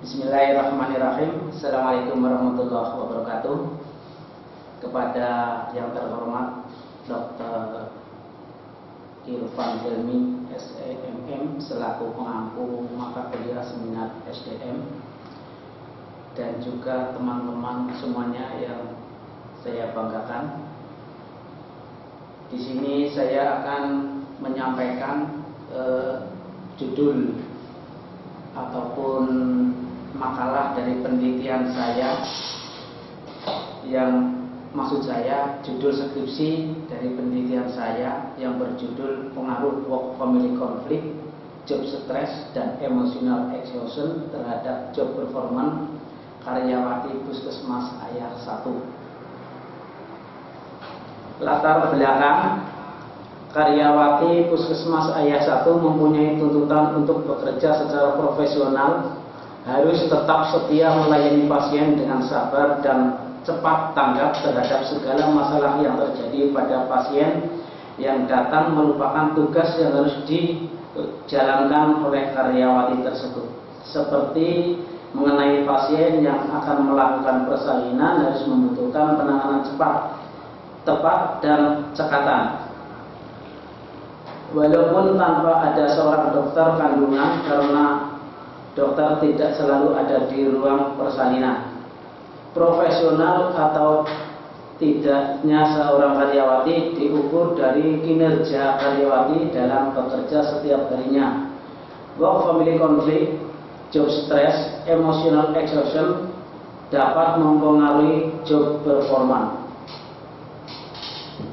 Bismillahirrahmanirrahim. Assalamualaikum warahmatullahi wabarakatuh. Kepada yang terhormat Dr. Irfan Hilmi SEMM selaku pengampu mata kuliah seminar SDM, dan juga teman-teman semuanya yang saya banggakan. Di sini saya akan menyampaikan judul ataupun makalah dari penelitian saya, yang maksud saya judul skripsi dari penelitian saya yang berjudul pengaruh work family conflict, job stress dan emotional exhaustion terhadap job performance karyawati Puskesmas Ayah 1. Latar belakang: karyawati Puskesmas Ayah 1 mempunyai tuntutan untuk bekerja secara profesional, harus tetap setia melayani pasien dengan sabar dan cepat tanggap terhadap segala masalah yang terjadi pada pasien yang datang, merupakan tugas yang harus dijalankan oleh karyawati tersebut. Seperti mengenai pasien yang akan melakukan persalinan, harus membutuhkan penanganan cepat, tepat, dan cekatan. Walaupun tanpa ada seorang dokter kandungan, karena dokter tidak selalu ada di ruang persalinan. Profesional atau tidaknya seorang karyawati diukur dari kinerja karyawati dalam bekerja setiap harinya. Work family conflict, job stress, emotional exhaustion dapat mempengaruhi job performance.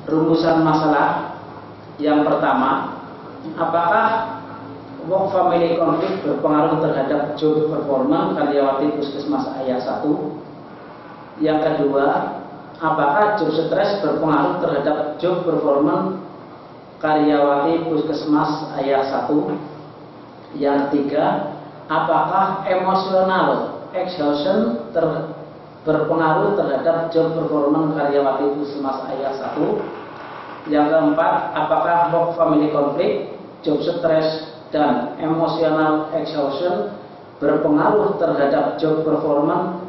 Rumusan masalah yang pertama: apakah work family conflict berpengaruh terhadap job performance karyawati Puskesmas Ayah 1? Yang kedua, apakah job stress berpengaruh terhadap job performance karyawati Puskesmas Ayah 1? Yang ketiga, apakah emotional exhaustion berpengaruh terhadap job performance karyawati Puskesmas Ayah 1? Yang keempat, apakah work family conflict, job stress, dan emotional exhaustion berpengaruh terhadap job performance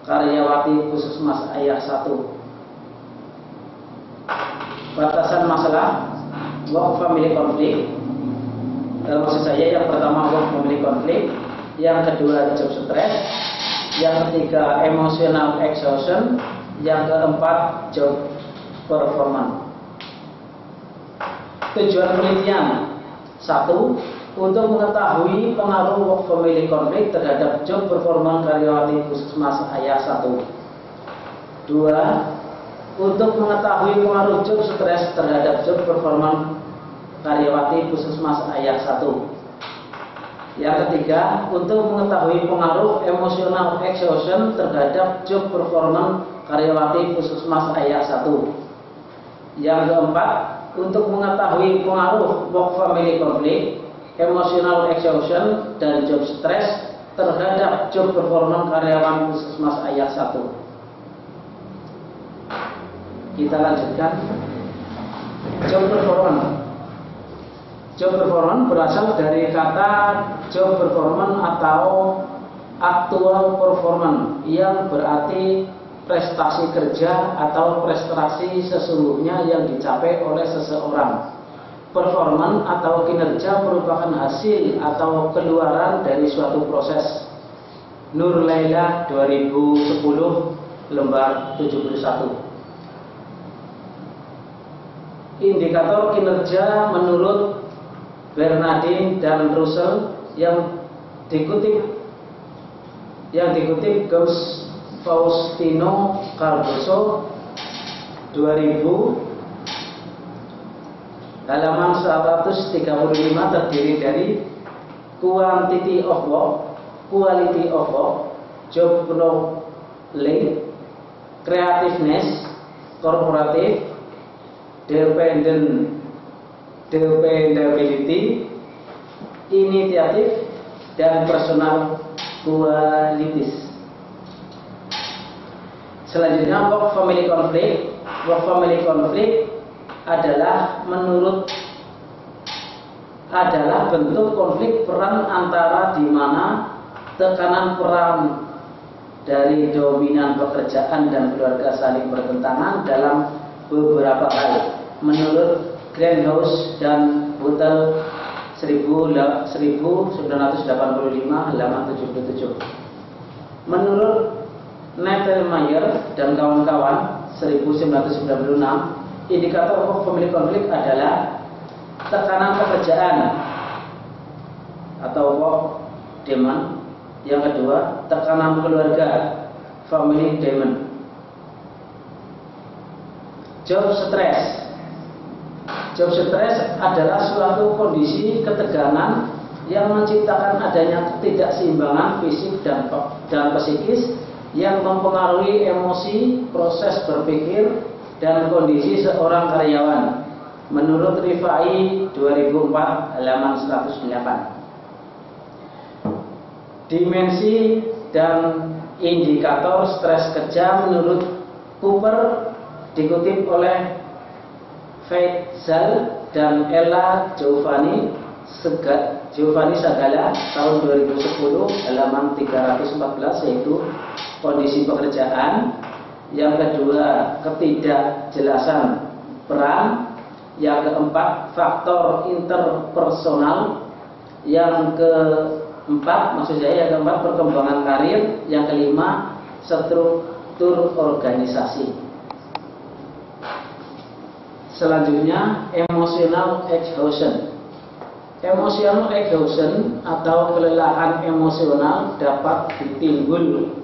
karyawati Puskesmas Ayah 1? Batasan masalah work family conflict, maksud saya yang pertama work family conflict, yang kedua job stress, yang ketiga emotional exhaustion, yang keempat job performance. Tujuan penelitian: 1. Untuk mengetahui pengaruh work family conflict terhadap job performance karyawati Puskesmas Ayah 1. 2. Untuk mengetahui pengaruh job stress terhadap job performance karyawati Puskesmas Ayah 1. Yang ketiga, untuk mengetahui pengaruh emotional exhaustion terhadap job performance karyawati Puskesmas Ayah 1. Yang keempat, untuk mengetahui pengaruh work family conflict, emotional exhaustion, dan job stress terhadap job performance karyawan Puskesmas Ayah 1. Kita lanjutkan. Job performance. Job performance berasal dari kata job performance atau actual performance, yang berarti prestasi kerja atau prestasi sesungguhnya yang dicapai oleh seseorang. Performance atau kinerja merupakan hasil atau keluaran dari suatu proses. Nur Laila 2010 lembar 71. Indikator kinerja menurut Bernardin dan Russell yang dikutip Gauss Faustino Cardoso 2000 halaman 135, terdiri dari quantity of work, quality of work, job knowledge, creativeness, corporative, dependability, initiative, dan personal qualities. Selanjutnya, work family conflict. Work family conflict adalah bentuk konflik peran antara di mana tekanan peran dari dominan pekerjaan dan keluarga saling bertentangan dalam beberapa hal. Menurut Greenhouse dan Buttel 1985 halaman 77. Menurut Nettelmeyer dan kawan-kawan 1996, indikator pemilik konflik adalah tekanan pekerjaan atau work demand. Yang kedua, tekanan keluarga, family demand. Job stress. Job stress adalah suatu kondisi ketegangan yang menciptakan adanya ketidakseimbangan fisik dan psikis yang mempengaruhi emosi, proses berpikir, dan kondisi seorang karyawan. Menurut Rifai 2004 halaman 108. Dimensi dan indikator stres kerja menurut Cooper dikutip oleh Feitzal dan Ella Giovanni Sagala tahun 2010 halaman 314, yaitu kondisi pekerjaan. Yang kedua, ketidakjelasan peran. Yang keempat, faktor interpersonal. Yang keempat, perkembangan karir. Yang kelima, struktur organisasi. Selanjutnya, emotional exhaustion. Emotional exhaustion atau kelelahan emosional dapat timbul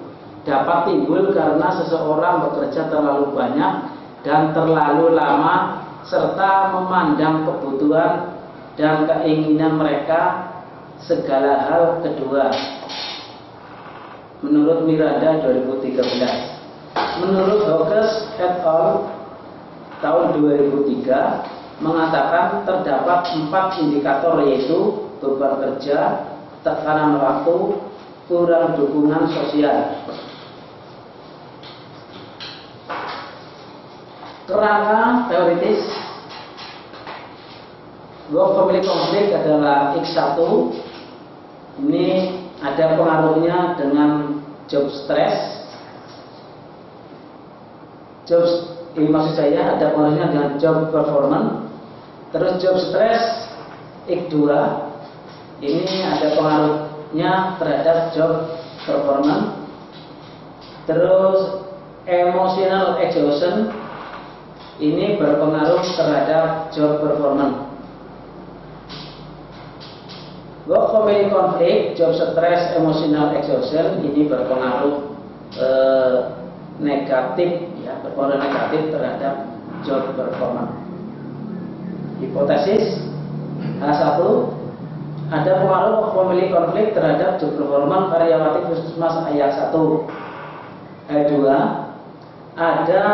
karena seseorang bekerja terlalu banyak dan terlalu lama serta memandang kebutuhan dan keinginan mereka segala hal kedua. Menurut Miranda 2013. Menurut Hawkes et al. Tahun 2003 mengatakan terdapat 4 indikator, yaitu beban kerja, tekanan waktu, kurang dukungan sosial. Kerangka teoritis work family conflict adalah X1. Ini ada pengaruhnya dengan job stress. Maksud saya ada pengaruhnya dengan job performance. Terus job stress X2, ini ada pengaruhnya terhadap job performance. Terus emotional exhaustion, ini berpengaruh terhadap job performance. Work family conflict, job stress, emotional exhaustion, ini berpengaruh negatif, berpengaruh negatif terhadap job performance. Hipotesis H1, ada pengaruh work family conflict terhadap job performance karyawati puskesmas ayat 1. H2, ada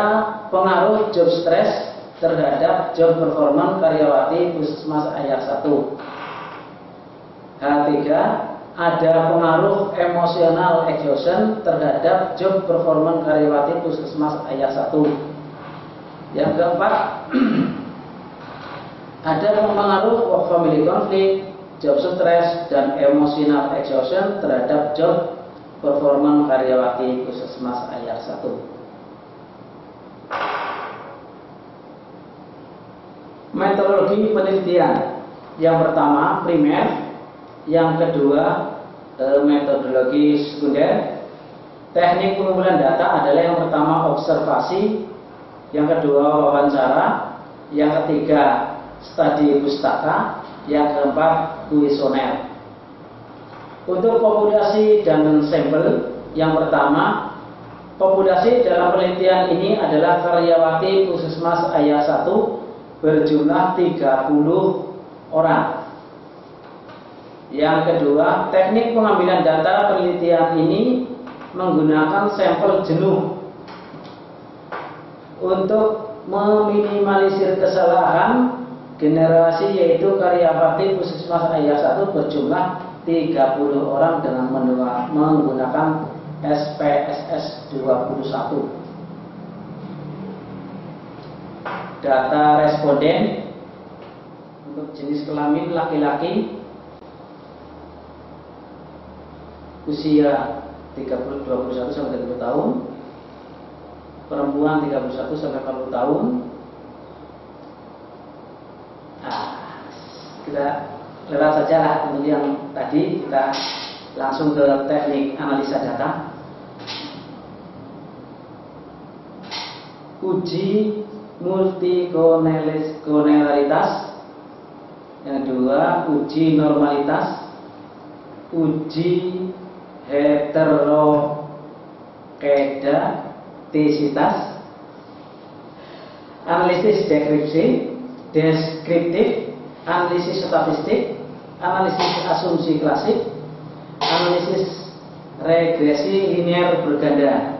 pengaruh job stress terhadap job performance karyawati puskesmas ayat 1. H3, ada pengaruh emotional exhaustion terhadap job performance karyawati puskesmas ayat 1. Yang keempat, ada pengaruh work family conflict, job stress, dan emotional exhaustion terhadap job performance karyawati puskesmas ayat 1. Metodologi penelitian. Yang pertama primer, yang kedua metodologi sekunder. Teknik pengumpulan data adalah yang pertama observasi, yang kedua wawancara, yang ketiga studi pustaka, yang keempat kuesioner. Untuk populasi dan sampel, yang pertama populasi dalam penelitian ini adalah karyawati puskesmas ayat 1 berjumlah 30 orang. Yang kedua, teknik pengambilan data penelitian ini menggunakan sampel jenuh. Untuk meminimalisir kesalahan generasi, yaitu karyawati puskesmas ayat 1 berjumlah 30 orang dengan menggunakan SPSS 21. Data responden untuk jenis kelamin laki-laki, usia 21 sampai 30 tahun, perempuan 31 sampai 40 tahun. Nah, kita lewat saja lah untuk yang tadi, kita langsung ke teknik analisa data. Uji multikonelaritas. Yang kedua, uji normalitas. Uji heterokedastisitas, analisis deskriptif, analisis statistik, analisis asumsi klasik, analisis regresi linear berganda.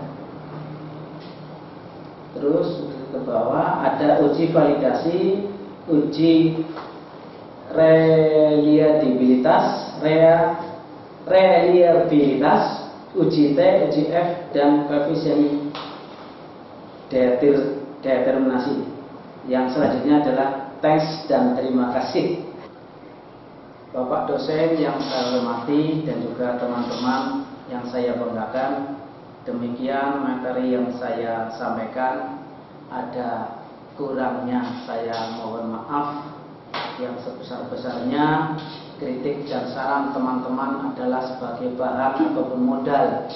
Terus ke bawah ada uji validasi, uji reliabilitas, uji T, uji F, dan koefisien determinasi. Yang selanjutnya adalah thanks dan terima kasih. Bapak dosen yang saya hormati dan juga teman-teman yang saya banggakan, demikian materi yang saya sampaikan. Ada kurangnya saya mohon maaf. Yang sebesar-besarnya, kritik dan saran teman-teman adalah sebagai bahan ataupun modal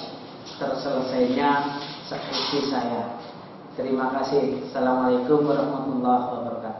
terselesainya skripsi saya. Terima kasih. Assalamualaikum warahmatullahi wabarakatuh.